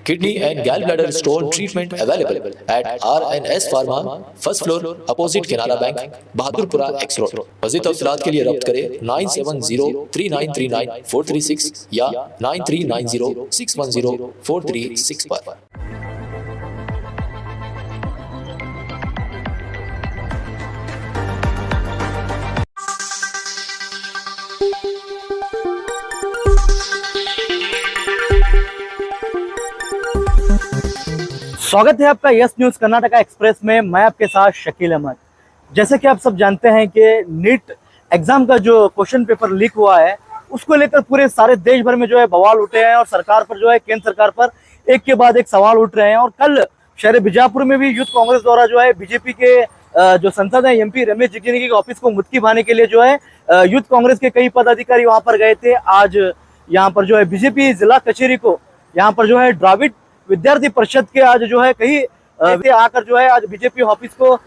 Kidney and gallbladder stone treatment available at RNS Pharma, first floor, opposite Canara Bank, Bahadurpura X Road। मज़ीद तफ़सीलात के लिए रब्त करें 9703939436 या 9390610436 पर। स्वागत है आपका यस न्यूज कर्नाटका एक्सप्रेस में। मैं आपके साथ शकील अहमद। जैसे कि आप सब जानते हैं कि नीट एग्जाम का जो क्वेश्चन पेपर लीक हुआ है उसको लेकर पूरे सारे देश भर में जो है बवाल उठे हैं और सरकार पर जो है केंद्र सरकार पर एक के बाद एक सवाल उठ रहे हैं। और कल शहर बीजापुर में भी यूथ कांग्रेस द्वारा जो है बीजेपी के जो सांसद है एमपी रमेश जिगजिणी के ऑफिस को मुत्की बहाने के लिए जो है यूथ कांग्रेस के कई पदाधिकारी वहां पर गए थे। आज यहाँ पर जो है बीजेपी जिला कचहरी को यहाँ पर जो है द्राविड विद्यार्थी परिषद के आज जो है कई आकर जो है आज बीजेपी ऑफिस को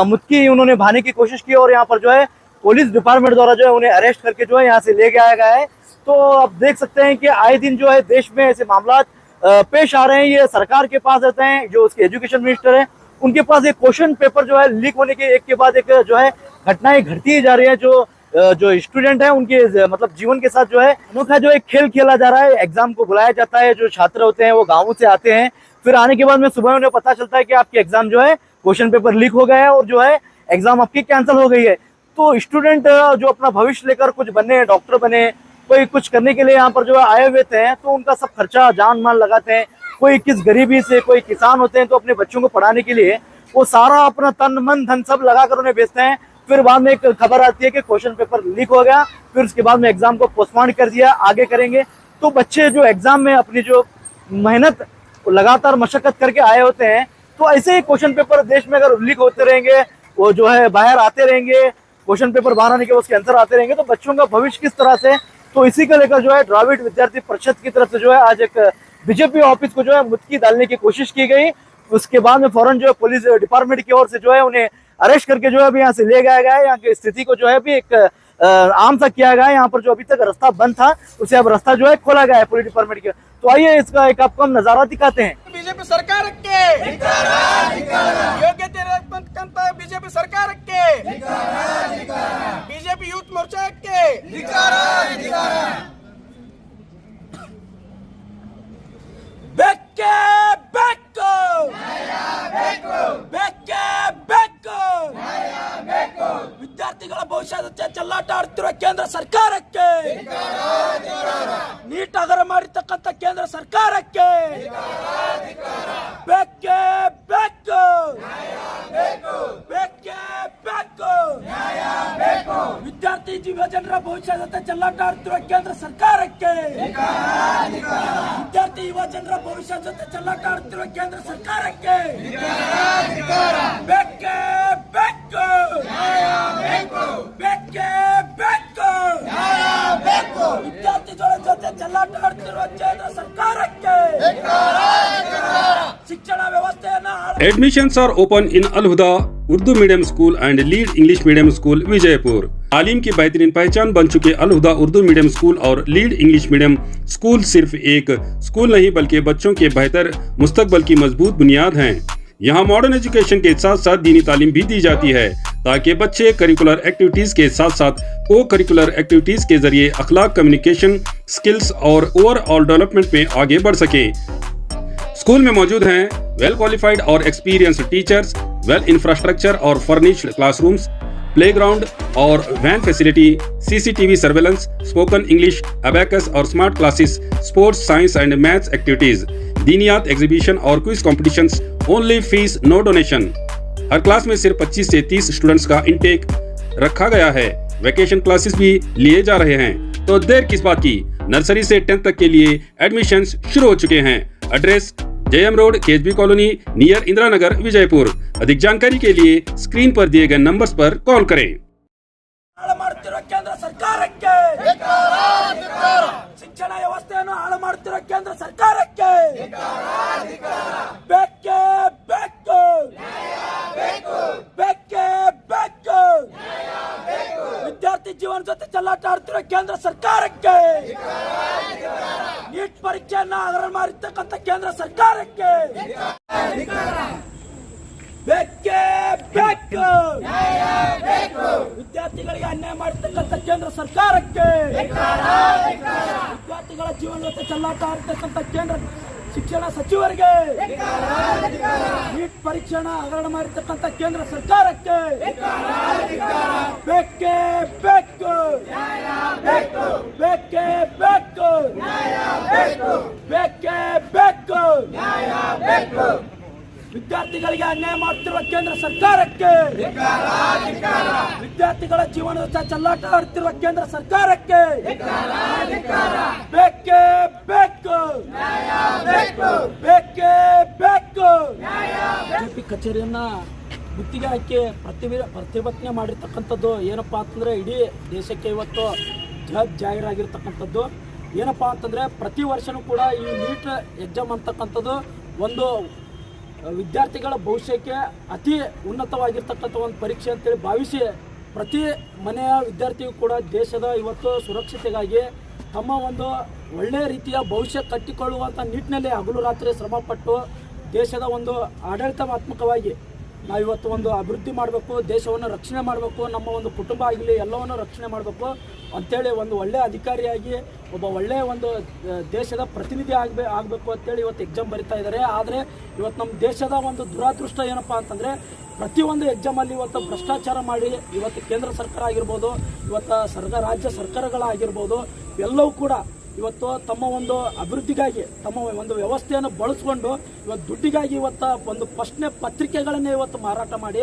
मुत्की उन्होंने बहाने की कोशिश की और यहाँ पर जो है पुलिस डिपार्टमेंट द्वारा जो है उन्हें अरेस्ट करके जो है यहाँ से ले गया गया है। तो आप देख सकते हैं कि आए दिन जो है देश में ऐसे मामला पेश आ रहे हैं। ये सरकार के पास रहते हैं, जो उसके एजुकेशन मिनिस्टर है उनके पास एक क्वेश्चन पेपर जो है लीक होने के एक के बाद एक जो है घटनाएं घटती जा रही है। जो स्टूडेंट है उनके मतलब जीवन के साथ जो है अनोखा जो एक खेल खेला जा रहा है। एग्जाम को बुलाया जाता है, जो छात्र होते हैं वो गाँव से आते हैं, फिर आने के बाद में सुबह उन्हें पता चलता है कि आपकी एग्जाम जो है क्वेश्चन पेपर लीक हो गया है और जो है एग्जाम आपकी कैंसिल हो गई है। तो स्टूडेंट जो अपना भविष्य लेकर कुछ बने, डॉक्टर बने, कोई कुछ करने के लिए यहाँ पर जो है आए हुए थे, तो उनका सब खर्चा जान माल लगाते हैं। कोई किस गरीबी से, कोई किसान होते हैं तो अपने बच्चों को पढ़ाने के लिए वो सारा अपना तन मन धन सब लगाकर उन्हें बेचते हैं। फिर बाद में एक खबर आती है कि क्वेश्चन पेपर लीक हो गया, फिर उसके बाद में एग्जाम को पोस्टपोन कर दिया, आगे करेंगे। तो बच्चे जो एग्जाम में अपनी जो मेहनत लगातार मशक्कत करके आए होते हैं, तो ऐसे ही क्वेश्चन पेपर देश में अगर लीक होते रहेंगे, वो जो है बाहर आते रहेंगे, क्वेश्चन पेपर बाहर आने के उसके आंसर आते रहेंगे, तो बच्चों का भविष्य किस तरह से। तो इसी को लेकर जो है द्राविड विद्यार्थी परिषद की तरफ से जो है आज एक बीजेपी ऑफिस को जो है मुत्की डालने की कोशिश की गई। उसके बाद में फौरन जो है पुलिस डिपार्टमेंट की ओर से जो है उन्हें अरेस्ट करके जो है अभी यहाँ से ले गया गया है। यहाँ की स्थिति को जो है अभी एक आम सा किया गया है। यहाँ पर जो अभी तक रास्ता बंद था उसे अब रास्ता जो है खोला गया है पुलिस डिपार्टमेंट के। तो आइए इसका एक आपको हम नजारा दिखाते हैं। बीजेपी सरकार के योग्यते बीजेपी सरकार के बीजेपी यूथ मोर्चा के बेक्के बेक्को बेक्के बेक्को ವಿದ್ಯಾರ್ಥಿಗಳ ಭವಿಷ್ಯದ ಚೆಲ್ಲಾಟ ಆಡ್ತಿರುವ ಕೇಂದ್ರ ಸರ್ಕಾರಕ್ಕೆ ನೀಟ್ ಹಗರ ಮಾಡಿರ್ತಕ್ಕಂಥ ಕೇಂದ್ರ ಸರ್ಕಾರಕ್ಕೆ ಬೇಕೇ ಬೇಕು ಬೇಕೇ ಬೇಕು ವಿದ್ಯಾರ್ಥಿ ಯುವಜನರ ಭವಿಷ್ಯದ ಚೆಲ್ಲಾಟ ಆಡ್ತಿರುವ ಕೇಂದ್ರ ಸರ್ಕಾರಕ್ಕೆ ವಿದ್ಯಾರ್ಥಿ ಯುವಜನರ ಭವಿಷ್ಯದ ಜೊತೆ ಚೆಲ್ಲಾಟ ಆಡ್ತಿರುವ ಕೇಂದ್ರ ಸರ್ಕಾರಕ್ಕೆ ಬೇಕೇ ಬೇಕು ಬೇಕೇ ಬೇಕು ವಿದ್ಯಾರ್ಥಿಗಳ ಜೊತೆ ಚೆಲ್ಲಾಟ ಆಡ್ತಿರುವ ಕೇಂದ್ರ ಸರ್ಕಾರಕ್ಕೆ ಶಿಕ್ಷಣ ವ್ಯವಸ್ಥೆಯನ್ನು Admissions are open in Al-Huda Urdu medium school and lead English medium school Vijaypur. तालीम की बेहतरीन पहचान बन चुके अल-हुदा उर्दू मीडियम स्कूल और लीड इंग्लिश मीडियम स्कूल सिर्फ एक स्कूल नहीं बल्कि बच्चों के बेहतर मुस्तकबल की मजबूत बुनियाद हैं। यहाँ मॉडर्न एजुकेशन के साथ साथ दीनी तालीम भी दी जाती है ताकि बच्चे करिकुलर एक्टिविटीज के साथ साथ को करिकुलर एक्टिविटीज के जरिए अखलाक, कम्युनिकेशन स्किल्स और ओवरऑल डेवलपमेंट में आगे बढ़ सके। स्कूल में मौजूद हैं वेल क्वालिफाइड और एक्सपीरियंस्ड टीचर्स, वेल इंफ्रास्ट्रक्चर और फर्निश्ड क्लासरूम्स, प्लेग्राउंड और van facility, CCTV surveillance, spoken English, abacus और smart classes, sports, science and maths activities, दीनियात एग्जीबिशन और quiz competitions, only fees no donation. हर क्लास में सिर्फ 25 से 30 स्टूडेंट्स का इंटेक रखा गया है। वेकेशन क्लासेस भी लिए जा रहे हैं, तो देर किस बात की। नर्सरी से 10th तक के लिए एडमिशंस शुरू हो चुके हैं। Address JM road, KHB colony, near Indira Nagar, Vijayapur. अधिक जानकारी के लिए स्क्रीन पर दिए गए नंबर्स पर कॉल करें। ಕೇಂದ್ರ ಸರ್ಕಾರಕ್ಕೆ ಶಿಕ್ಷಣ ವ್ಯವಸ್ಥೆಯನ್ನು ಹಾಳು ಮಾಡುತ್ತಿರುವ ಕೇಂದ್ರ ಸರ್ಕಾರಕ್ಕೆ ಬೇಕೇ ಬೇಕು ಬೇಕೇ ಬೇಕು ವಿದ್ಯಾರ್ಥಿ ಜೀವನ ಜೊತೆ ಚೆಲ್ಲಾಟ ಆಡ್ತಿರುವ ಕೇಂದ್ರ ಸರ್ಕಾರಕ್ಕೆ ನೀಟ್ ಪರೀಕ್ಷೆಯನ್ನ ಹಗರಣ ಮಾಡಿರ್ತಕ್ಕಂಥ ಕೇಂದ್ರ ಸರ್ಕಾರಕ್ಕೆ ಬೇಕೇ ಬೇಕು. ವಿದ್ಯಾರ್ಥಿಗಳಿಗೆ ಅನ್ಯಾಯ ಮಾಡಿರ್ತಕ್ಕಂಥ ಕೇಂದ್ರ ಸರ್ಕಾರಕ್ಕೆ, ವಿದ್ಯಾರ್ಥಿಗಳ ಜೀವನ ಜೊತೆ ಚೆಲ್ಲಾಟ ಆಡ್ತಕ್ಕಂಥ ಕೇಂದ್ರ ಶಿಕ್ಷಣ ಸಚಿವರಿಗೆ, ನೀಟ್ ಪರೀಕ್ಷೆನ ಹಗರಣ ಮಾಡಿರ್ತಕ್ಕಂಥ ಕೇಂದ್ರ ಸರ್ಕಾರಕ್ಕೆ ಬೇಕೇ ಬೇಕು. ಬೇಕೇ ಬೇಕು. ಬೇಕೇ ಬೇಕು. ವಿದ್ಯಾರ್ಥಿಗಳಿಗೆ ಅನ್ಯಾಯ ಮಾಡುತ್ತಿರುವ ಕೇಂದ್ರ ಸರ್ಕಾರಕ್ಕೆ, ವಿದ್ಯಾರ್ಥಿಗಳ ಜೀವನದ ಚೆಲ್ಲಾಟ ಆಡುತ್ತಿರುವ ಕೇಂದ್ರ ಸರ್ಕಾರಕ್ಕೆ ಬೇಕೇ ಬೇಕು. ಬೇಕೇ ಬೇಕು. ಬಿಜೆಪಿ ಕಚೇರಿಯನ್ನ ಗುತ್ತಿಗೆ ಹಾಕಿ ಪ್ರತಿಭಟನೆ ಮಾಡಿರ್ತಕ್ಕಂಥದ್ದು ಏನಪ್ಪಾ ಅಂತಂದ್ರೆ ಇಡೀ ದೇಶಕ್ಕೆ ಇವತ್ತು ಜಾಹೀರಾಗಿರ್ತಕ್ಕಂಥದ್ದು. ಏನಪ್ಪಾ ಅಂತಂದ್ರೆ ಪ್ರತಿ ವರ್ಷನೂ ಕೂಡ ಈ ನೀಟ್ ಎಕ್ಸಾಮ್ ಅಂತಕ್ಕಂಥದ್ದು ಒಂದು ವಿದ್ಯಾರ್ಥಿಗಳ ಭವಿಷ್ಯಕ್ಕೆ ಅತಿ ಉನ್ನತವಾಗಿರ್ತಕ್ಕಂಥ ಒಂದು ಪರೀಕ್ಷೆ ಅಂತೇಳಿ ಭಾವಿಸಿ ಪ್ರತಿ ಮನೆಯ ವಿದ್ಯಾರ್ಥಿಯು ಕೂಡ ದೇಶದ ಇವತ್ತು ಸುರಕ್ಷತೆಗಾಗಿ ತಮ್ಮ ಒಂದು ಒಳ್ಳೆಯ ರೀತಿಯ ಭವಿಷ್ಯ ಕಟ್ಟಿಕೊಳ್ಳುವಂಥ ನಿಟ್ಟಿನಲ್ಲಿ ಹಗಲು ರಾತ್ರಿ ಶ್ರಮಪಟ್ಟು ದೇಶದ ಒಂದು ಆಡಳಿತಾತ್ಮಕವಾಗಿ ನಾವಿವತ್ತು ಒಂದು ಅಭಿವೃದ್ಧಿ ಮಾಡಬೇಕು, ದೇಶವನ್ನು ರಕ್ಷಣೆ ಮಾಡಬೇಕು, ನಮ್ಮ ಒಂದು ಕುಟುಂಬ ಆಗಲಿ ಎಲ್ಲವನ್ನು ರಕ್ಷಣೆ ಮಾಡಬೇಕು ಅಂಥೇಳಿ ಒಂದು ಒಳ್ಳೆಯ ಅಧಿಕಾರಿಯಾಗಿ ಒಬ್ಬ ಒಳ್ಳೆಯ ಒಂದು ದೇಶದ ಪ್ರತಿನಿಧಿ ಆಗಬೇಕು ಅಂತೇಳಿ ಇವತ್ತು ಎಕ್ಸಾಮ್ ಬರಿತಾ ಇದ್ದಾರೆ. ಆದರೆ ಇವತ್ತು ನಮ್ಮ ದೇಶದ ಒಂದು ದುರಾದೃಷ್ಟ ಏನಪ್ಪ ಅಂತಂದರೆ ಪ್ರತಿಯೊಂದು ಎಕ್ಸಾಮಲ್ಲಿ ಇವತ್ತು ಭ್ರಷ್ಟಾಚಾರ ಮಾಡಿ ಇವತ್ತು ಕೇಂದ್ರ ಸರ್ಕಾರ ಆಗಿರ್ಬೋದು, ಇವತ್ತು ರಾಜ್ಯ ಸರ್ಕಾರಗಳಾಗಿರ್ಬೋದು ಎಲ್ಲವೂ ಕೂಡ ಇವತ್ತು ತಮ್ಮ ಒಂದು ಅಭಿವೃದ್ಧಿಗಾಗಿ ತಮ್ಮ ಒಂದು ವ್ಯವಸ್ಥೆಯನ್ನು ಬಳಸ್ಕೊಂಡು ಇವತ್ತು ದುಡ್ಡಿಗಾಗಿ ಇವತ್ತು ಒಂದು ಪ್ರಶ್ನೆ ಪತ್ರಿಕೆಗಳನ್ನೇ ಇವತ್ತು ಮಾರಾಟ ಮಾಡಿ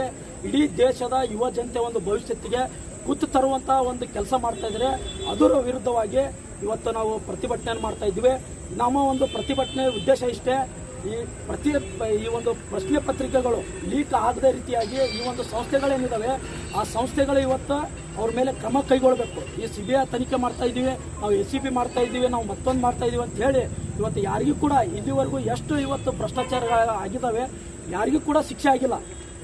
ಇಡೀ ದೇಶದ ಯುವ ಜನತೆ ಒಂದು ಭವಿಷ್ಯತ್ತಿಗೆ ಕುತ್ತು ತರುವಂಥ ಒಂದು ಕೆಲಸ ಮಾಡ್ತಾ ಇದ್ದಾರೆ. ಅದರ ವಿರುದ್ಧವಾಗಿ ಇವತ್ತು ನಾವು ಪ್ರತಿಭಟನೆಯನ್ನು ಮಾಡ್ತಾ ಇದ್ದೀವಿ. ನಮ್ಮ ಒಂದು ಪ್ರತಿಭಟನೆ ಉದ್ದೇಶ ಇಷ್ಟೇ, ಈ ಒಂದು ಪ್ರಶ್ನೆ ಪತ್ರಿಕೆಗಳು ಲೀಕ್ ಆಗದ ರೀತಿಯಾಗಿ ಈ ಒಂದು ಸಂಸ್ಥೆಗಳೇನಿದ್ದಾವೆ ಆ ಸಂಸ್ಥೆಗಳು ಇವತ್ತು ಅವ್ರ ಮೇಲೆ ಕ್ರಮ ಕೈಗೊಳ್ಳಬೇಕು. ಈ CBI ತನಿಖೆ ಮಾಡ್ತಾ ಇದ್ದೀವಿ, ನಾವು SCP ಮಾಡ್ತಾ ಇದ್ದೀವಿ, ನಾವು ಮತ್ತೊಂದು ಮಾಡ್ತಾ ಇದ್ದೀವಿ ಅಂತ ಹೇಳಿ ಇವತ್ತು ಯಾರಿಗೂ ಕೂಡ ಇಲ್ಲಿವರೆಗೂ ಎಷ್ಟು ಇವತ್ತು ಭ್ರಷ್ಟಾಚಾರಗಳು ಆಗಿದ್ದಾವೆ ಯಾರಿಗೂ ಕೂಡ ಶಿಕ್ಷೆ ಆಗಿಲ್ಲ.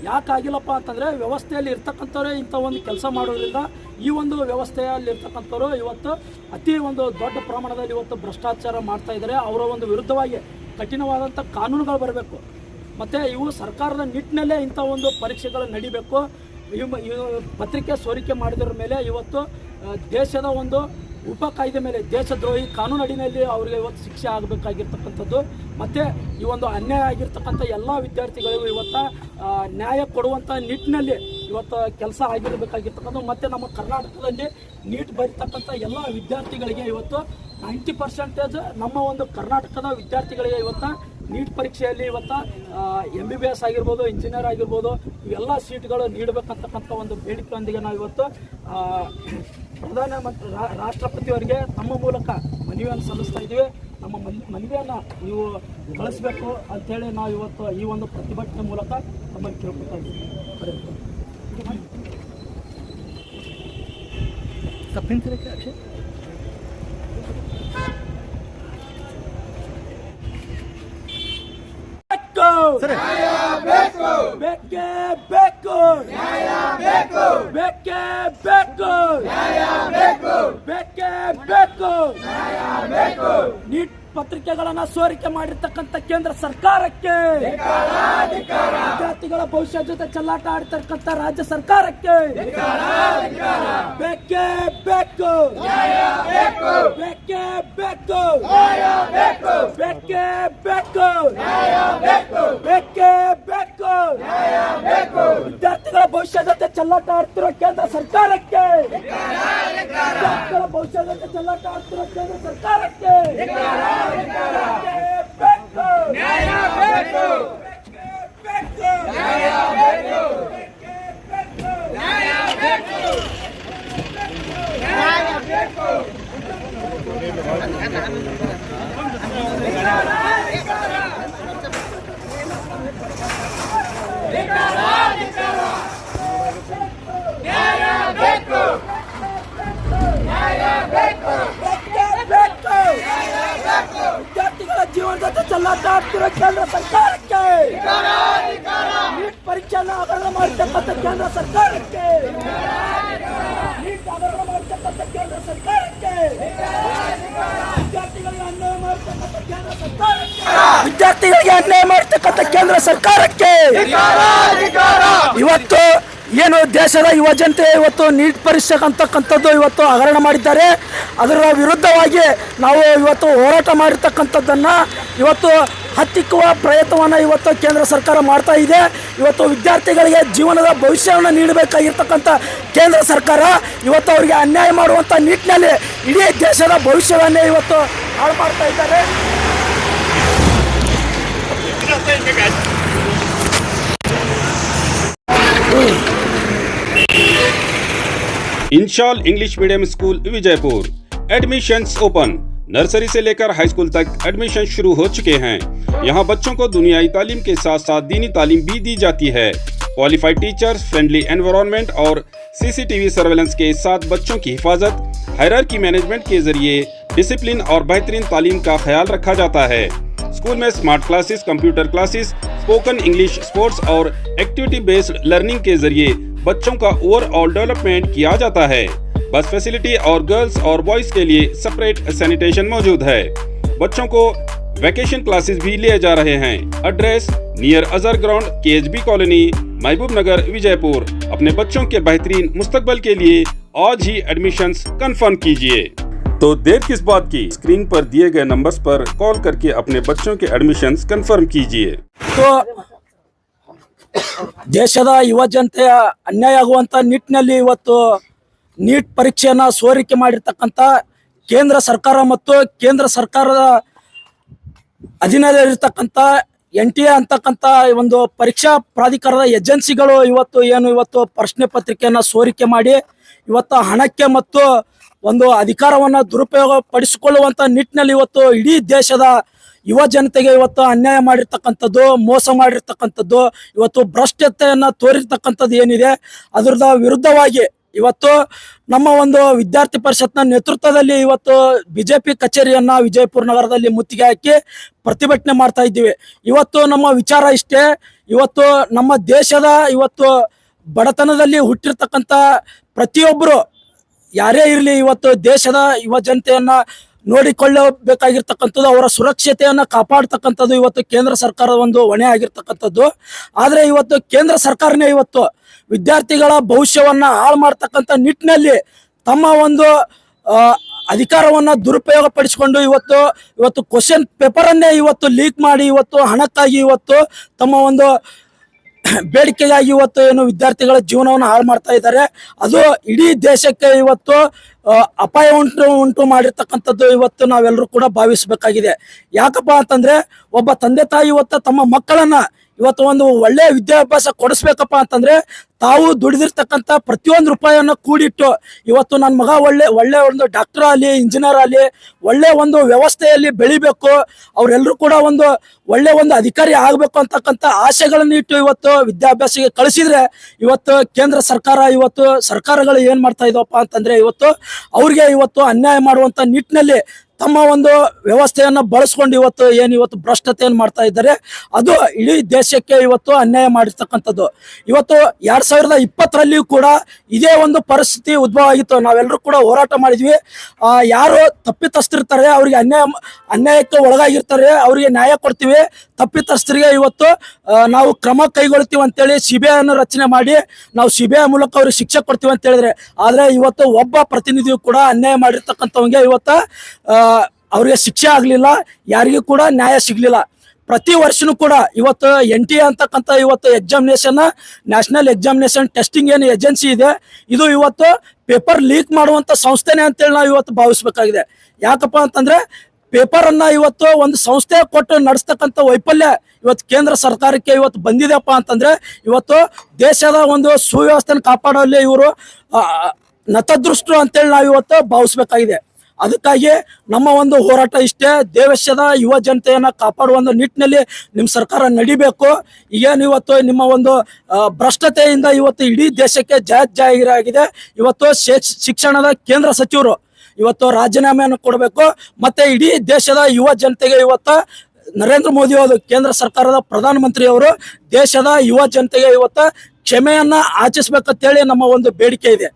ಯಾಕೆ ಆಗಿಲ್ಲಪ್ಪ ಅಂತಂದರೆ ವ್ಯವಸ್ಥೆಯಲ್ಲಿ ಇರ್ತಕ್ಕಂಥವ್ರೆ ಇಂಥ ಒಂದು ಕೆಲಸ ಮಾಡೋದ್ರಿಂದ ಈ ಒಂದು ವ್ಯವಸ್ಥೆಯಲ್ಲಿ ಇರ್ತಕ್ಕಂಥವ್ರು ಇವತ್ತು ಅತಿ ಒಂದು ದೊಡ್ಡ ಪ್ರಮಾಣದಲ್ಲಿ ಇವತ್ತು ಭ್ರಷ್ಟಾಚಾರ ಮಾಡ್ತಾ ಇದ್ದಾರೆ. ಅವರ ಒಂದು ವಿರುದ್ಧವಾಗಿ ಕಠಿಣವಾದಂಥ ಕಾನೂನುಗಳು ಬರಬೇಕು. ಮತ್ತು ಇವು ಸರ್ಕಾರದ ನಿಟ್ಟಿನಲ್ಲೇ ಇಂಥ ಒಂದು ಪರೀಕ್ಷೆಗಳು ನಡಿಬೇಕು. ಇವು ಪತ್ರಿಕೆ ಸೋರಿಕೆ ಮಾಡಿದ್ರ ಮೇಲೆ ಇವತ್ತು ದೇಶದ ಒಂದು ಉಪ ಕಾಯ್ದೆ ಮೇಲೆ ದೇಶದ್ರೋಹಿ ಕಾನೂನು ಅಡಿನಲ್ಲಿ ಅವರಿಗೆ ಇವತ್ತು ಶಿಕ್ಷೆ ಆಗಬೇಕಾಗಿರ್ತಕ್ಕಂಥದ್ದು. ಮತ್ತು ಈ ಒಂದು ಅನ್ಯಾಯ ಆಗಿರ್ತಕ್ಕಂಥ ಎಲ್ಲ ವಿದ್ಯಾರ್ಥಿಗಳಿಗೂ ಇವತ್ತು ನ್ಯಾಯ ಕೊಡುವಂಥ ನಿಟ್ಟಿನಲ್ಲಿ ಇವತ್ತು ಕೆಲಸ ಆಗಿರಬೇಕಾಗಿರ್ತಕ್ಕಂಥ. ಮತ್ತು ನಮ್ಮ ಕರ್ನಾಟಕದಲ್ಲಿ ನೀಟ್ ಬರೀತಕ್ಕಂಥ ಎಲ್ಲ ವಿದ್ಯಾರ್ಥಿಗಳಿಗೆ ಇವತ್ತು 90% ನಮ್ಮ ಒಂದು ಕರ್ನಾಟಕದ ವಿದ್ಯಾರ್ಥಿಗಳಿಗೆ ಇವತ್ತು ನೀಟ್ ಪರೀಕ್ಷೆಯಲ್ಲಿ ಇವತ್ತು MBBS ಆಗಿರ್ಬೋದು, ಇಂಜಿನಿಯರ್ ಆಗಿರ್ಬೋದು, ಇವೆಲ್ಲ ಸೀಟ್ಗಳು ನೀಡಬೇಕಂತಕ್ಕಂಥ ಒಂದು ಬೇಡಿಕೆಯೊಂದಿಗೆ ನಾವು ಇವತ್ತು ಪ್ರಧಾನಮಂತ್ರಿ ರಾಷ್ಟ್ರಪತಿಯವರಿಗೆ ತಮ್ಮ ಮೂಲಕ ಮನವಿಯನ್ನು ಸಲ್ಲಿಸ್ತಾ ಇದ್ದೀವಿ. ನಮ್ಮ ಮನವಿಯನ್ನು ನೀವು ಕಳಿಸ್ಬೇಕು ಅಂಥೇಳಿ ನಾವು ಇವತ್ತು ಈ ಒಂದು ಪ್ರತಿಭಟನೆ ಮೂಲಕ ತಮ್ಮನ್ನು ಕೇಳ್ಕೊತಾ ಇದ್ದೀವಿ. ಬೇಕೇ ಬೇಕು. ಬೇಕೇ ಬೇಕು. ನೀಟ್ ಪತ್ರಿಕೆಗಳನ್ನ ಸೋರಿಕೆ ಮಾಡಿರ್ತಕ್ಕಂಥ ಕೇಂದ್ರ ಸರ್ಕಾರಕ್ಕೆ, ವಿದ್ಯಾರ್ಥಿಗಳ ಭವಿಷ್ಯ ಜೊತೆ ಚೆಲ್ಲಾಟ ಆಡ್ತಕ್ಕಂಥ ರಾಜ್ಯ ಸರ್ಕಾರಕ್ಕೆ ಬೇಕೇ ಬೇಕು. ಬೇಕೇ ಬೇಕು. ಬೇಕೇ ಬೇಕು. ಬೇಕೇ ಬೇಕು. ವಿದ್ಯಾರ್ಥಿಗಳ ಭವಿಷ್ಯ ಜೊತೆ ಚೆಲ್ಲಾಟ ಆಡ್ತಿರೋ ಕೇಂದ್ರ ಸರ್ಕಾರಕ್ಕೆ, ವಿದ್ಯಾರ್ಥಿಗಳ ಭವಿಷ್ಯ ಜೊತೆ ಚೆಲ್ಲಾಟ ಆಡ್ತಿರೋ ಕೇಂದ್ರ ಸರ್ಕಾರಕ್ಕೆ ನ್ಯಾಯ ಬೇಕು. ವಿದ್ಯಾರ್ಥಿಗಳ ಜೀವನ ಜೊತೆ ಚೆಲ್ಲಾಟ ಆಡ್ತಿರೋ ಕೇಂದ್ರ ಸರ್ಕಾರಕ್ಕೆ, ನೀಟ್ ಪರೀಕ್ಷೆಯನ್ನು ಹಗರಣ ಮಾಡತಕ್ಕಂಥ ಕೇಂದ್ರ ಸರ್ಕಾರಕ್ಕೆ, ನೀಟ್ ಹಗರಣ ಮಾಡತಕ್ಕಂಥ ಕೇಂದ್ರ ಸರ್ಕಾರಕ್ಕೆ, ವಿದ್ಯಾರ್ಥಿಗಳಿಗೆ ಅನ್ಯಾಯ ವಿದ್ಯಾರ್ಥಿಗಳಿಗೆ ಅನ್ಯಾಯ ಮಾಡ್ತಕ್ಕಂಥ ಕೇಂದ್ರ ಸರ್ಕಾರಕ್ಕೆ ಇವತ್ತು ಏನು ದೇಶದ ಯುವ ಜನತೆ ಇವತ್ತು ನೀಟ್ ಪರೀಕ್ಷೆ ಅಂತಕ್ಕಂಥದ್ದು ಇವತ್ತು ಹಗರಣ ಮಾಡಿದ್ದಾರೆ. ಅದರ ವಿರುದ್ಧವಾಗಿ ನಾವು ಇವತ್ತು ಹೋರಾಟ ಮಾಡಿರ್ತಕ್ಕಂಥದ್ದನ್ನು ಇವತ್ತು ಹತ್ತಿಕ್ಕುವ ಪ್ರಯತ್ನವನ್ನು ಇವತ್ತು ಕೇಂದ್ರ ಸರ್ಕಾರ ಮಾಡ್ತಾ ಇದೆ. ಇವತ್ತು ವಿದ್ಯಾರ್ಥಿಗಳಿಗೆ ಜೀವನದ ಭವಿಷ್ಯವನ್ನು ನೀಡಬೇಕಾಗಿರ್ತಕ್ಕಂಥ ಕೇಂದ್ರ ಸರ್ಕಾರ ಇವತ್ತು ಅವರಿಗೆ ಅನ್ಯಾಯ ಮಾಡುವಂಥ ನಿಟ್ಟಿನಲ್ಲಿ ಇಡೀ ದೇಶದ ಭವಿಷ್ಯವನ್ನೇ ಇವತ್ತು ಹಾಳು ಮಾಡ್ತಾ ಇದ್ದಾರೆ. Inshal English medium school Vijayapur admissions open. Nursery से लेकर हाई स्कूल तक एडमिशन शुरू हो चुके हैं। यहाँ बच्चों को दुनियाई तालीम के साथ साथ दीनी तालीम भी दी जाती है। क्वालिफाइड टीचर्स, फ्रेंडली एनवायरनमेंट और सीसीटीवी सर्वेलेंस के साथ बच्चों की हिफाजत, हायरार्की मैनेजमेंट के जरिए डिसिप्लिन और बेहतरीन तालीम का ख्याल रखा जाता है। स्कूल में smart classes, computer classes, spoken English, sports और एक्टिविटी बेस्ड लर्निंग के जरिए बच्चों का ओवरऑल डेवलपमेंट किया जाता है। बस फैसिलिटी और गर्ल्स और बॉयज के लिए सेपरेट सैनिटेशन मौजूद है। बच्चों को वैकेशन क्लासेस भी लिए जा रहे हैं। Address near Azhar ground, KHB colony, Mehboob Nagar, Vijaypur. अपने बच्चों के बेहतरीन मुस्तकबल के लिए आज ही एडमिशन्स कंफर्म कीजिए। तो देर किस बात की, स्क्रीन पर दिए गए नंबर्स पर कॉल करके अपने बच्चों के एडमिशन्स कंफर्म कीजिए। तो ದೇಶದ ಯುವ ಜನತೆಯ ಅನ್ಯಾಯ ಆಗುವಂಥ ನಿಟ್ಟಿನಲ್ಲಿ ಇವತ್ತು ನೀಟ್ ಪರೀಕ್ಷೆಯನ್ನು ಸೋರಿಕೆ ಮಾಡಿರ್ತಕ್ಕಂಥ ಕೇಂದ್ರ ಸರ್ಕಾರ ಮತ್ತು ಕೇಂದ್ರ ಸರ್ಕಾರದ ಅಧೀನದಲ್ಲಿರ್ತಕ್ಕಂಥ NTA ಅಂತಕ್ಕಂಥ ಒಂದು ಪರೀಕ್ಷಾ ಪ್ರಾಧಿಕಾರದ ಏಜೆನ್ಸಿಗಳು ಇವತ್ತು ಪ್ರಶ್ನೆ ಪತ್ರಿಕೆಯನ್ನು ಸೋರಿಕೆ ಮಾಡಿ ಇವತ್ತು ಹಣಕ್ಕೆ ಮತ್ತು ಒಂದು ಅಧಿಕಾರವನ್ನು ದುರುಪಯೋಗ ಪಡಿಸಿಕೊಳ್ಳುವಂಥ ನಿಟ್ಟಿನಲ್ಲಿ ಇವತ್ತು ಇಡೀ ದೇಶದ ಯುವ ಜನತೆಗೆ ಇವತ್ತು ಅನ್ಯಾಯ ಮಾಡಿರ್ತಕ್ಕಂಥದ್ದು, ಮೋಸ ಮಾಡಿರ್ತಕ್ಕಂಥದ್ದು, ಇವತ್ತು ಭ್ರಷ್ಟತೆಯನ್ನು ತೋರಿರ್ತಕ್ಕಂಥದ್ದು ಏನಿದೆ ಅದರ ವಿರುದ್ಧವಾಗಿ ಇವತ್ತು ನಮ್ಮ ಒಂದು ವಿದ್ಯಾರ್ಥಿ ಪರಿಷತ್ನ ನೇತೃತ್ವದಲ್ಲಿ ಇವತ್ತು ಬಿಜೆಪಿ ಕಚೇರಿಯನ್ನ ವಿಜಯಪುರ ನಗರದಲ್ಲಿ ಮುತ್ತಿಗೆ ಹಾಕಿ ಪ್ರತಿಭಟನೆ ಮಾಡ್ತಾ ಇದ್ದೀವಿ. ಇವತ್ತು ನಮ್ಮ ವಿಚಾರ ಇಷ್ಟೇ, ಇವತ್ತು ನಮ್ಮ ದೇಶದ ಇವತ್ತು ಬಡತನದಲ್ಲಿ ಹುಟ್ಟಿರ್ತಕ್ಕಂಥ ಪ್ರತಿಯೊಬ್ಬರು ಯಾರೇ ಇರಲಿ ಇವತ್ತು ದೇಶದ ಯುವ ಜನತೆಯನ್ನ ನೋಡಿಕೊಳ್ಳಬೇಕಾಗಿರ್ತಕ್ಕಂಥದ್ದು, ಅವರ ಸುರಕ್ಷತೆಯನ್ನು ಕಾಪಾಡ್ತಕ್ಕಂಥದ್ದು ಇವತ್ತು ಕೇಂದ್ರ ಸರ್ಕಾರದ ಒಂದು ಹೊಣೆ ಆಗಿರ್ತಕ್ಕಂಥದ್ದು. ಆದರೆ ಇವತ್ತು ಕೇಂದ್ರ ಸರ್ಕಾರನೇ ಇವತ್ತು ವಿದ್ಯಾರ್ಥಿಗಳ ಭವಿಷ್ಯವನ್ನು ಹಾಳು ಮಾಡ್ತಕ್ಕಂಥ ನಿಟ್ಟಿನಲ್ಲಿ ತಮ್ಮ ಒಂದು ಅಧಿಕಾರವನ್ನು ದುರುಪಯೋಗ ಪಡಿಸಿಕೊಂಡು ಇವತ್ತು ಕ್ವಶನ್ ಪೇಪರನ್ನೇ ಇವತ್ತು ಲೀಕ್ ಮಾಡಿ ಇವತ್ತು ಹಣಕ್ಕಾಗಿ ಇವತ್ತು ತಮ್ಮ ಒಂದು ಬೇಡಿಕೆಗಾಗಿ ಇವತ್ತು ಏನು ವಿದ್ಯಾರ್ಥಿಗಳ ಜೀವನವನ್ನು ಹಾಳು ಮಾಡ್ತಾ ಇದ್ದಾರೆ. ಅದು ಇಡೀ ದೇಶಕ್ಕೆ ಇವತ್ತು ಅಪಾಯ ಉಂಟು ಮಾಡಿರ್ತಕ್ಕಂಥದ್ದು ಇವತ್ತು ನಾವೆಲ್ಲರೂ ಕೂಡ ಭಾವಿಸಬೇಕಾಗಿದೆ. ಯಾಕಪ್ಪ ಅಂತಂದ್ರೆ ಒಬ್ಬ ತಂದೆ ತಾಯಿ ಇವತ್ತು ತಮ್ಮ ಮಕ್ಕಳನ್ನ ಇವತ್ತು ಒಂದು ಒಳ್ಳೆಯ ವಿದ್ಯಾಭ್ಯಾಸ ಕೊಡಿಸ್ಬೇಕಪ್ಪ ಅಂತಂದ್ರೆ ತಾವು ದುಡಿದಿರ್ತಕ್ಕಂಥ ಪ್ರತಿಯೊಂದು ರೂಪಾಯಿಯನ್ನು ಕೂಡಿಟ್ಟು ಇವತ್ತು ನನ್ನ ಮಗ ಒಳ್ಳೆ ಒಂದು ಡಾಕ್ಟರ್ ಆಗಲಿ, ಇಂಜಿನಿಯರ್ ಆಗಲಿ, ಒಳ್ಳೆ ಒಂದು ವ್ಯವಸ್ಥೆಯಲ್ಲಿ ಬೆಳಿಬೇಕು, ಅವರೆಲ್ಲರೂ ಕೂಡ ಒಂದು ಒಳ್ಳೆ ಒಂದು ಅಧಿಕಾರಿ ಆಗಬೇಕು ಅಂತಕ್ಕಂಥ ಆಶೆಗಳನ್ನು ಇಟ್ಟು ಇವತ್ತು ವಿದ್ಯಾಭ್ಯಾಸಕ್ಕೆ ಕಳಿಸಿದ್ರೆ ಇವತ್ತು ಕೇಂದ್ರ ಸರ್ಕಾರ ಇವತ್ತು ಸರ್ಕಾರಗಳು ಏನು ಮಾಡ್ತಾ ಇದ್ದವಪ್ಪ ಅಂತಂದ್ರೆ ಇವತ್ತು ಅವ್ರಿಗೆ ಇವತ್ತು ಅನ್ಯಾಯ ಮಾಡುವಂಥ ನಿಟ್ಟಿನಲ್ಲಿ ತಮ್ಮ ಒಂದು ವ್ಯವಸ್ಥೆಯನ್ನು ಬಳಸ್ಕೊಂಡು ಇವತ್ತು ಭ್ರಷ್ಟತೆಯನ್ನು ಮಾಡ್ತಾ ಇದ್ದಾರೆ. ಅದು ಇಡೀ ದೇಶಕ್ಕೆ ಇವತ್ತು ಅನ್ಯಾಯ ಮಾಡಿರ್ತಕ್ಕಂಥದ್ದು. ಇವತ್ತು 2020 ಕೂಡ ಇದೇ ಒಂದು ಪರಿಸ್ಥಿತಿ ಉದ್ಭವ ಆಗಿತ್ತು. ನಾವೆಲ್ಲರೂ ಕೂಡ ಹೋರಾಟ ಮಾಡಿದ್ವಿ. ಯಾರು ತಪ್ಪಿತಸ್ಥರಿರ್ತಾರೆ ಅವ್ರಿಗೆ ಅನ್ಯಾಯಕ್ಕೆ ಒಳಗಾಗಿರ್ತಾರೆ ಅವರಿಗೆ ನ್ಯಾಯ ಕೊಡ್ತೀವಿ, ತಪ್ಪಿತಸ್ಥರಿಗೆ ಇವತ್ತು ನಾವು ಕ್ರಮ ಕೈಗೊಳ್ತೀವಿ ಅಂತೇಳಿ CBI ಅನ್ನು ರಚನೆ ಮಾಡಿ ನಾವು CBI ಮೂಲಕ ಅವ್ರಿಗೆ ಶಿಕ್ಷೆ ಕೊಡ್ತೀವಿ ಅಂತ ಹೇಳಿದ್ರೆ, ಆದರೆ ಇವತ್ತು ಒಬ್ಬ ಪ್ರತಿನಿಧಿಯು ಕೂಡ ಅನ್ಯಾಯ ಮಾಡಿರ್ತಕ್ಕಂಥವಂಗೆ ಇವತ್ತು ಅವ್ರಿಗೆ ಶಿಕ್ಷೆ ಆಗಲಿಲ್ಲ, ಯಾರಿಗೂ ಕೂಡ ನ್ಯಾಯ ಸಿಗಲಿಲ್ಲ. ಪ್ರತಿ ವರ್ಷನೂ ಕೂಡ ಇವತ್ತು NTA ಅಂತಕ್ಕಂಥ ಇವತ್ತು ಎಕ್ಸಾಮಿನೇಷನ್, ನ್ಯಾಷನಲ್ ಎಕ್ಸಾಮಿನೇಷನ್ ಟೆಸ್ಟಿಂಗ್ ಏನು ಏಜೆನ್ಸಿ ಇದೆ, ಇದು ಇವತ್ತು ಪೇಪರ್ ಲೀಕ್ ಮಾಡುವಂಥ ಸಂಸ್ಥೆನೇ ಅಂತೇಳಿ ನಾವು ಇವತ್ತು ಭಾವಿಸ್ಬೇಕಾಗಿದೆ. ಯಾಕಪ್ಪ ಅಂತಂದ್ರೆ ಪೇಪರನ್ನ ಇವತ್ತು ಒಂದು ಸಂಸ್ಥೆ ಕೊಟ್ಟು ನಡೆಸ್ತಕ್ಕಂಥ ವೈಫಲ್ಯ ಇವತ್ತು ಕೇಂದ್ರ ಸರ್ಕಾರಕ್ಕೆ ಇವತ್ತು ಬಂದಿದೆಪ್ಪ ಅಂತಂದ್ರೆ ಇವತ್ತು ದೇಶದ ಒಂದು ಸುವ್ಯವಸ್ಥೆಯನ್ನು ಕಾಪಾಡುವಲ್ಲಿ ಇವರು ನತದೃಷ್ಟರು ಅಂತೇಳಿ ನಾವು ಇವತ್ತು ಭಾವಿಸ್ಬೇಕಾಗಿದೆ. ಅದಕ್ಕಾಗಿ ನಮ್ಮ ಒಂದು ಹೋರಾಟ ಇಷ್ಟೇ, ದೇಶದ ಯುವ ಜನತೆಯನ್ನು ಕಾಪಾಡುವ ಒಂದು ನಿಟ್ಟಿನಲ್ಲಿ ನಿಮ್ಮ ಸರ್ಕಾರ ನಡಿಬೇಕು. ಈಗೇನು ಇವತ್ತು ನಿಮ್ಮ ಒಂದು ಭ್ರಷ್ಟತೆಯಿಂದ ಇವತ್ತು ಇಡೀ ದೇಶಕ್ಕೆ ಜಾಹೀರಾಗಿದೆ. ಇವತ್ತು ಶಿಕ್ಷಣದ ಕೇಂದ್ರ ಸಚಿವರು ಇವತ್ತು ರಾಜೀನಾಮೆಯನ್ನು ಕೊಡಬೇಕು. ಮತ್ತೆ ಇಡೀ ದೇಶದ ಯುವ ಜನತೆಗೆ ಇವತ್ತು ನರೇಂದ್ರ ಮೋದಿ ಅವರು ಕೇಂದ್ರ ಸರ್ಕಾರದ ಪ್ರಧಾನಮಂತ್ರಿಯವರು ದೇಶದ ಯುವ ಜನತೆಗೆ ಇವತ್ತು ಕ್ಷಮೆಯನ್ನ ಆಚಿಸ್ಬೇಕಂತೇಳಿ ನಮ್ಮ ಒಂದು ಬೇಡಿಕೆ ಇದೆ.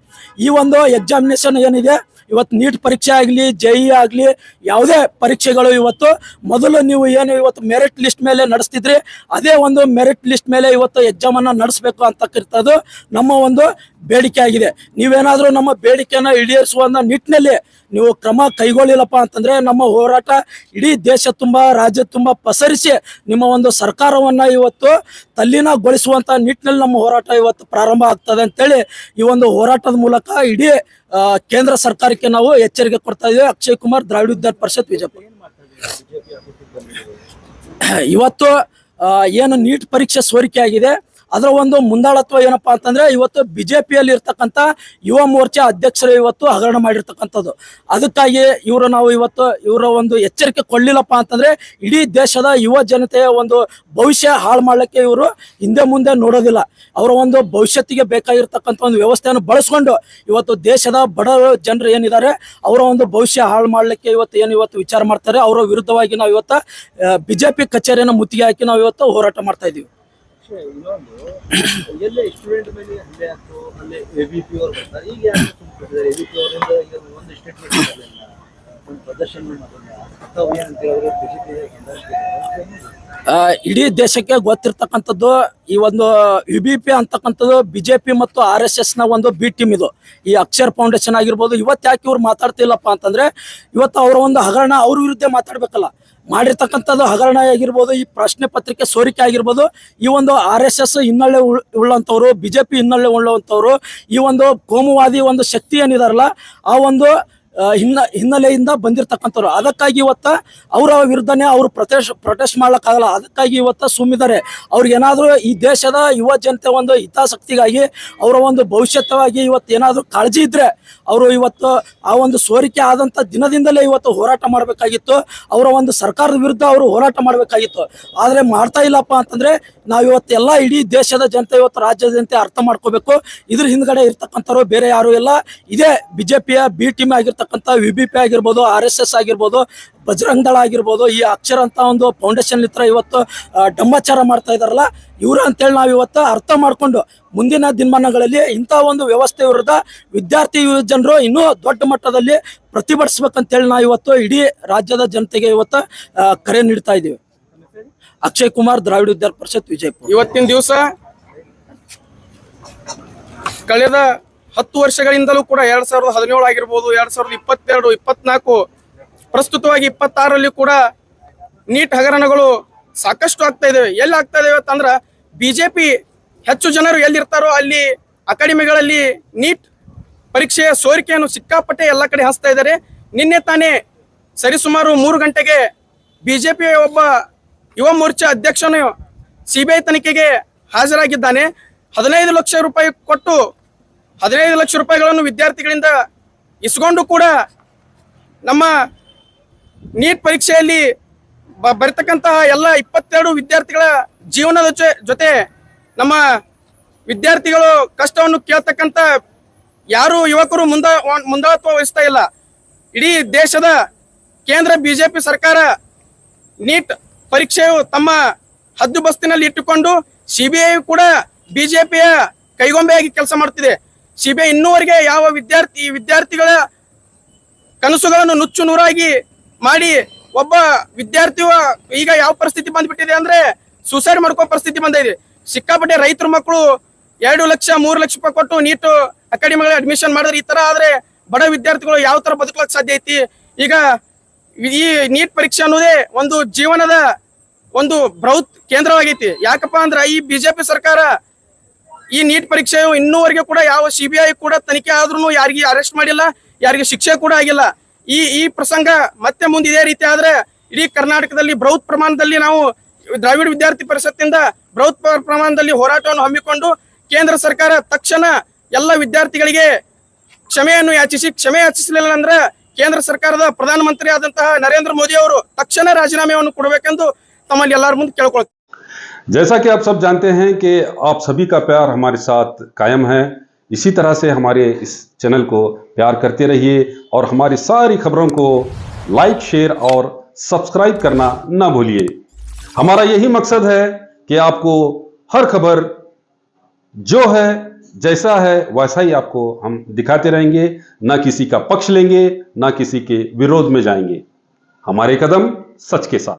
ಈ ಒಂದು ಎಕ್ಸಾಮಿನೇಷನ್ ಏನಿದೆ ಇವತ್ತು ನೀಟ್ ಪರೀಕ್ಷೆ ಆಗಲಿ JEE ಆಗಲಿ ಯಾವುದೇ ಪರೀಕ್ಷೆಗಳು ಇವತ್ತು ಮೊದಲು ನೀವು ಏನು ಇವತ್ತು ಮೆರಿಟ್ ಲಿಸ್ಟ್ ಮೇಲೆ ನಡೆಸ್ತಿದ್ರಿ ಅದೇ ಒಂದು ಮೆರಿಟ್ ಲಿಸ್ಟ್ ಮೇಲೆ ಇವತ್ತು ಎಕ್ಸಾಮ್ ಅನ್ನ ನಡೆಸಬೇಕು ಅಂತಕ್ಕಂಥದ್ದು ನಮ್ಮ ಒಂದು ಬೇಡಿಕೆ ಆಗಿದೆ. ನೀವೇನಾದರೂ ನಮ್ಮ ಬೇಡಿಕೆಯನ್ನ ಈಡೇರಿಸುವ ನಿಟ್ಟಿನಲ್ಲಿ ನೀವು ಕ್ರಮ ಕೈಗೊಳ್ಳಿಲ್ಲಪ್ಪ ಅಂತಂದ್ರೆ ನಮ್ಮ ಹೋರಾಟ ಇಡೀ ದೇಶ ತುಂಬಾ ರಾಜ್ಯ ತುಂಬಾ ಪಸರಿಸಿ ನಿಮ್ಮ ಒಂದು ಸರ್ಕಾರವನ್ನ ಇವತ್ತು ತಲ್ಲೀನಗೊಳಿಸುವಂತ ನಿಟ್ಟಿನಲ್ಲಿ ನಮ್ಮ ಹೋರಾಟ ಇವತ್ತು ಪ್ರಾರಂಭ ಆಗ್ತದೆ ಅಂತೇಳಿ ಈ ಒಂದು ಹೋರಾಟದ ಮೂಲಕ ಇಡೀ ಕೇಂದ್ರ ಸರ್ಕಾರಕ್ಕೆ ನಾವು ಎಚ್ಚರಿಕೆ ಕೊಡ್ತಾ ಇದ್ದೇವೆ. ಅಕ್ಷಯ್ ಕುಮಾರ್, ದ್ರಾವಿಡ ವಿದ್ಯಾರ್ಥಿ ಪರಿಷತ್, ವಿಜಯಪುರ. ಇವತ್ತು ಏನು ನೀಟ್ ಪರೀಕ್ಷೆ ಸೋರಿಕೆ ಆಗಿದೆ ಅದರ ಒಂದು ಮುಂದಾಳತ್ವ ಏನಪ್ಪಾ ಅಂತಂದ್ರೆ ಇವತ್ತು ಬಿಜೆಪಿಯಲ್ಲಿ ಇರ್ತಕ್ಕಂಥ ಯುವ ಮೋರ್ಚಾ ಅಧ್ಯಕ್ಷರು ಇವತ್ತು ಹಗರಣ ಮಾಡಿರ್ತಕ್ಕಂಥದ್ದು. ಅದಕ್ಕಾಗಿ ನಾವು ಇವತ್ತು ಇವರ ಒಂದು ಎಚ್ಚರಿಕೆ ಕೊಡ್ಲಿಲ್ಲಪ್ಪ ಅಂತಂದ್ರೆ ಇಡೀ ದೇಶದ ಯುವ ಜನತೆಯ ಒಂದು ಭವಿಷ್ಯ ಹಾಳು ಮಾಡ್ಲಿಕ್ಕೆ ಇವರು ಹಿಂದೆ ಮುಂದೆ ನೋಡೋದಿಲ್ಲ. ಅವರ ಒಂದು ಭವಿಷ್ಯತ್ತಿಗೆ ಬೇಕಾಗಿರ್ತಕ್ಕಂಥ ಒಂದು ವ್ಯವಸ್ಥೆಯನ್ನು ಬಳಸ್ಕೊಂಡು ಇವತ್ತು ದೇಶದ ಬಡ ಜನರು ಏನಿದ್ದಾರೆ ಅವರ ಒಂದು ಭವಿಷ್ಯ ಹಾಳು ಮಾಡ್ಲಿಕ್ಕೆ ಇವತ್ತು ವಿಚಾರ ಮಾಡ್ತಾರೆ. ಅವರ ವಿರುದ್ಧವಾಗಿ ನಾವು ಇವತ್ತು ಬಿಜೆಪಿ ಕಚೇರಿಯನ್ನು ಮುತ್ತಿಗೆ ಹಾಕಿ ನಾವು ಇವತ್ತು ಹೋರಾಟ ಮಾಡ್ತಾ ಇದ್ದೀವಿ. ಇನ್ನೊಂದು ಎಲ್ಲೇ ಸ್ಟೂಡೆಂಟ್ ಮೇಲೆ ಹಲ್ಲೆ ಆಯ್ತು, ಅಲ್ಲೇ ABP ಅವರು ಬರ್ತಾರೆ. ಈಗ ಯಾರು ಸುಮ್ಮನೆ ABP ಅವರಿಂದ ಈಗ ಒಂದು ಸ್ಟೇಟ್ಮೆಂಟ್ ಒಂದು ಪ್ರದರ್ಶನ ಮಾಡೋಲ್ಲ ಅಥವಾ ಏನಂತ ಹೇಳಿದ್ರೆ ಬಿಜೆಪಿ ಇಡೀ ದೇಶಕ್ಕೆ ಗೊತ್ತಿರ್ತಕ್ಕಂಥದ್ದು ಈ ಒಂದು UBP ಅಂತಕ್ಕಂಥದ್ದು ಬಿಜೆಪಿ ಮತ್ತು RSS ನ ಒಂದು ಬಿ ಟೀಮ್. ಇದು ಈ ಅಕ್ಷರ್ ಫೌಂಡೇಶನ್ ಆಗಿರ್ಬೋದು. ಇವತ್ತು ಯಾಕೆ ಇವ್ರು ಮಾತಾಡ್ತಿಲ್ಲಪ್ಪ ಅಂತಂದ್ರೆ ಇವತ್ತು ಅವರ ಒಂದು ಹಗರಣ ಅವ್ರ ವಿರುದ್ಧ ಮಾತಾಡ್ಬೇಕಲ್ಲ. ಮಾಡಿರ್ತಕ್ಕಂಥದ್ದು ಹಗರಣ ಆಗಿರ್ಬೋದು, ಈ ಪ್ರಶ್ನೆ ಪತ್ರಿಕೆ ಸೋರಿಕೆ ಆಗಿರ್ಬೋದು, ಈ ಒಂದು RSS ಹಿನ್ನೆಲೆ ಉಳ್ಳಂಥವ್ರು, ಬಿಜೆಪಿ ಹಿನ್ನೆಲೆ ಉಳ್ಳಂಥವ್ರು, ಈ ಒಂದು ಕೋಮುವಾದಿ ಒಂದು ಶಕ್ತಿ ಏನಿದಾರಲ್ಲ ಆ ಒಂದು ಹಿನ್ನೆಲೆಯಿಂದ ಬಂದಿರತಕ್ಕಂಥವ್ರು. ಅದಕ್ಕಾಗಿ ಇವತ್ತ ಅವರ ವಿರುದ್ಧನೇ ಅವರು ಪ್ರೊಟೆಸ್ಟ್ ಮಾಡ್ಲಿಕ್ಕಾಗಲ್ಲ. ಅದಕ್ಕಾಗಿ ಇವತ್ತು ಸುಮ್ಮಿದ್ದಾರೆ. ಅವ್ರಿಗೆ ಏನಾದರೂ ಈ ದೇಶದ ಯುವ ಜನತೆ ಒಂದು ಹಿತಾಸಕ್ತಿಗಾಗಿ ಅವರ ಒಂದು ಭವಿಷ್ಯತ್ತವಾಗಿ ಇವತ್ತು ಏನಾದರೂ ಕಾಳಜಿ ಇದ್ರೆ ಅವರು ಇವತ್ತು ಆ ಒಂದು ಸೋರಿಕೆ ಆದಂಥ ದಿನದಿಂದಲೇ ಇವತ್ತು ಹೋರಾಟ ಮಾಡಬೇಕಾಗಿತ್ತು. ಅವರ ಒಂದು ಸರ್ಕಾರದ ವಿರುದ್ಧ ಅವರು ಹೋರಾಟ ಮಾಡಬೇಕಾಗಿತ್ತು. ಆದರೆ ಮಾಡ್ತಾ ಇಲ್ಲಪ್ಪ ಅಂತಂದ್ರೆ ನಾವು ಇವತ್ತು ಎಲ್ಲ ಇಡೀ ದೇಶದ ಜನತೆ ಇವತ್ತು ರಾಜ್ಯದ ಜನತೆ ಅರ್ಥ ಮಾಡ್ಕೋಬೇಕು. ಇದ್ರ ಹಿಂದ್ಗಡೆ ಇರ್ತಕ್ಕಂಥವ್ರು ಬೇರೆ ಯಾರು ಇಲ್ಲ, ಇದೇ ಬಿಜೆಪಿಯ ಬಿ ಟೀಮ್ ಆಗಿರ್ತಕ್ಕಂಥ UBP ಆಗಿರ್ಬೋದು, RSS ಆಗಿರ್ಬೋದು, ಬಜರಂಗ್ ದಳ ಆಗಿರ್ಬೋದು, ಈ ಅಕ್ಷರ ಅಂತ ಒಂದು ಫೌಂಡೇಶನ್ ಇತ್ರ ಇವತ್ತು ಡಂಬಾಚಾರ ಮಾಡ್ತಾ ಇದಾರಲ್ಲ ಇವರು ಅಂತೇಳಿ ನಾವು ಇವತ್ತು ಅರ್ಥ ಮಾಡ್ಕೊಂಡು ಮುಂದಿನ ದಿನಮಾನಗಳಲ್ಲಿ ಇಂಥ ಒಂದು ವ್ಯವಸ್ಥೆ ವಿರುದ್ಧ ವಿದ್ಯಾರ್ಥಿ ಜನರು ಇನ್ನೂ ದೊಡ್ಡ ಮಟ್ಟದಲ್ಲಿ ಪ್ರತಿಭಟಿಸ್ಬೇಕಂತೇಳಿ ನಾವು ಇವತ್ತು ಇಡೀ ರಾಜ್ಯದ ಜನತೆಗೆ ಇವತ್ತು ಕರೆ ನೀಡ್ತಾ ಇದ್ದೀವಿ. ಅಕ್ಷಯ್ ಕುಮಾರ್, ದ್ರಾವಿಡ ವಿದ್ಯಾರ್ಥಿ ಪರಿಷತ್, ವಿಜಯಪುರ. ಇವತ್ತಿನ ದಿವಸ ಕಳೆದ 10 ವರ್ಷಗಳಿಂದಲೂ ಕೂಡ 2017 ಆಗಿರ್ಬೋದು, 2022, 24, ಪ್ರಸ್ತುತವಾಗಿ 26ರಲ್ಲಿ ಕೂಡ ನೀಟ್ ಹಗರಣಗಳು ಸಾಕಷ್ಟು ಆಗ್ತಾ ಇದಾವೆ. ಎಲ್ಲಿ ಆಗ್ತಾ ಇದಾವೆ ಅಂತಂದ್ರೆ ಬಿಜೆಪಿ ಹೆಚ್ಚು ಜನರು ಎಲ್ಲಿರ್ತಾರೋ ಅಲ್ಲಿ ಅಕಾಡೆಮಿಗಳಲ್ಲಿ ನೀಟ್ ಪರೀಕ್ಷೆಯ ಸೋರಿಕೆಯನ್ನು ಸಿಕ್ಕಾಪಟ್ಟೆ ಎಲ್ಲ ಕಡೆ ಹಂಚ್ತಾ ಇದ್ದಾರೆ. ನಿನ್ನೆ ತಾನೇ ಸರಿಸುಮಾರು 3 ಗಂಟೆಗೆ ಬಿಜೆಪಿಯ ಒಬ್ಬ ಯುವ ಮೋರ್ಚಾ ಅಧ್ಯಕ್ಷನು CBI ತನಿಖೆಗೆ ಹಾಜರಾಗಿದ್ದಾನೆ. 15 ಲಕ್ಷ ರೂಪಾಯಿ ಕೊಟ್ಟು 15 ಲಕ್ಷ ರೂಪಾಯಿಗಳನ್ನು ವಿದ್ಯಾರ್ಥಿಗಳಿಂದ ಇಸ್ಕೊಂಡು ಕೂಡ ನಮ್ಮ ನೀಟ್ ಪರೀಕ್ಷೆಯಲ್ಲಿ ಬರೀತಕ್ಕಂತಹ ಎಲ್ಲ 22 ವಿದ್ಯಾರ್ಥಿಗಳ ಜೀವನದ ಜೊತೆ ನಮ್ಮ ವಿದ್ಯಾರ್ಥಿಗಳು ಕಷ್ಟವನ್ನು ಕೇಳ್ತಕ್ಕಂಥ ಯಾರು ಯುವಕರು ಮುಂದಾಳತ್ವ ವಹಿಸ್ತಾ ಇಲ್ಲ. ಇಡೀ ದೇಶದ ಕೇಂದ್ರ ಬಿಜೆಪಿ ಸರ್ಕಾರ ನೀಟ್ ಪರೀಕ್ಷೆಯು ತಮ್ಮ ಹದ್ದುಬಸ್ತಿನಲ್ಲಿ ಇಟ್ಟುಕೊಂಡು CBI ಕೂಡ ಬಿಜೆಪಿಯ ಕೈಗೊಂಬೆಯಾಗಿ ಕೆಲಸ ಮಾಡ್ತಿದೆ. CBI ಇನ್ನೂವರೆಗೆ ಯಾವ ವಿದ್ಯಾರ್ಥಿಗಳ ಕನಸುಗಳನ್ನು ನುಚ್ಚು ನೂರಾಗಿ ಮಾಡಿ ಒಬ್ಬ ವಿದ್ಯಾರ್ಥಿಯು ಈಗ ಯಾವ ಪರಿಸ್ಥಿತಿ ಬಂದ್ಬಿಟ್ಟಿದೆ ಅಂದ್ರೆ ಸೂಸೈಡ್ ಮಾಡ್ಕೋ ಪರಿಸ್ಥಿತಿ ಬಂದಿದೆ. ಸಿಕ್ಕಾಪಟ್ಟೆ ರೈತರ ಮಕ್ಕಳು 2 ಲಕ್ಷ 3 ಲಕ್ಷ ರೂಪಾಯಿ ಕೊಟ್ಟು ನೀಟ್ ಅಕಾಡೆಮಿಗಳ ಅಡ್ಮಿಷನ್ ಮಾಡಿದ್ರೆ ಈ ತರ ಆದ್ರೆ ಬಡ ವಿದ್ಯಾರ್ಥಿಗಳು ಯಾವ ತರ ಬದುಕಲಿಕ್ಕೆ ಸಾಧ್ಯ ಐತಿ? ಈಗ ಈ ನೀಟ್ ಪರೀಕ್ಷೆ ಅನ್ನೋದೇ ಒಂದು ಜೀವನದ ಒಂದು ಬೃಹತ್ ಕೇಂದ್ರವಾಗೈತಿ. ಯಾಕಪ್ಪ ಅಂದ್ರೆ ಈ ಬಿಜೆಪಿ ಸರ್ಕಾರ ಈ ನೀಟ್ ಪರೀಕ್ಷೆಯು ಇನ್ನೂವರೆಗೆ ಕೂಡ ಯಾವ CBI ಕೂಡ ತನಿಖೆ ಆದ್ರೂ ಯಾರಿಗೆ ಅರೆಸ್ಟ್ ಮಾಡಿಲ್ಲ, ಯಾರಿಗೆ ಶಿಕ್ಷೆ ಕೂಡ ಆಗಿಲ್ಲ. ಈ ಪ್ರಸಂಗ ಮತ್ತೆ ಮುಂದೆ ಇದೇ ರೀತಿ ಆದ್ರೆ ಇಡೀ ಕರ್ನಾಟಕದಲ್ಲಿ ಬೃಹತ್ ಪ್ರಮಾಣದಲ್ಲಿ ನಾವು ದ್ರಾವಿಡ ವಿದ್ಯಾರ್ಥಿ ಪರಿಷತ್ತಿಂದ ಬೃಹತ್ ಪ್ರಮಾಣದಲ್ಲಿ ಹೋರಾಟವನ್ನು ಹಮ್ಮಿಕೊಂಡು ಕೇಂದ್ರ ಸರ್ಕಾರ ತಕ್ಷಣ ಎಲ್ಲ ವಿದ್ಯಾರ್ಥಿಗಳಿಗೆ ಕ್ಷಮೆ ಯಾಚಿಸಲಿಲ್ಲ ಅಂದ್ರೆ ಕೇಂದ್ರ ಸರ್ಕಾರದ ಪ್ರಧಾನಮಂತ್ರಿ ಆದಂತಹ ನರೇಂದ್ರ ಮೋದಿ ಅವರು ತಕ್ಷಣ ರಾಜೀನಾಮೆಯನ್ನು ಕೊಡಬೇಕೆಂದು ತಮ್ಮಲ್ಲಿ ಎಲ್ಲರ ಮುಂದೆ ಕೇಳ್ಕೊಳ್ತೀವಿ. जैसा कि आप सब जानते हैं कि आप सभी का प्यार हमारे साथ कायम है. इसी तरह से हमारे इस चैनल को प्यार करते रहिए और हमारी सारी खबरों को लाइक, शेयर और सब्सक्राइब करना ना भूलिए. हमारा यही मकसद है कि आपको हर खबर जो है जैसा है वैसा ही आपको हम दिखाते रहेंगे, ना किसी का पक्ष लेंगे, ना किसी के विरोध में जाएंगे। हमारे कदम सच के साथ।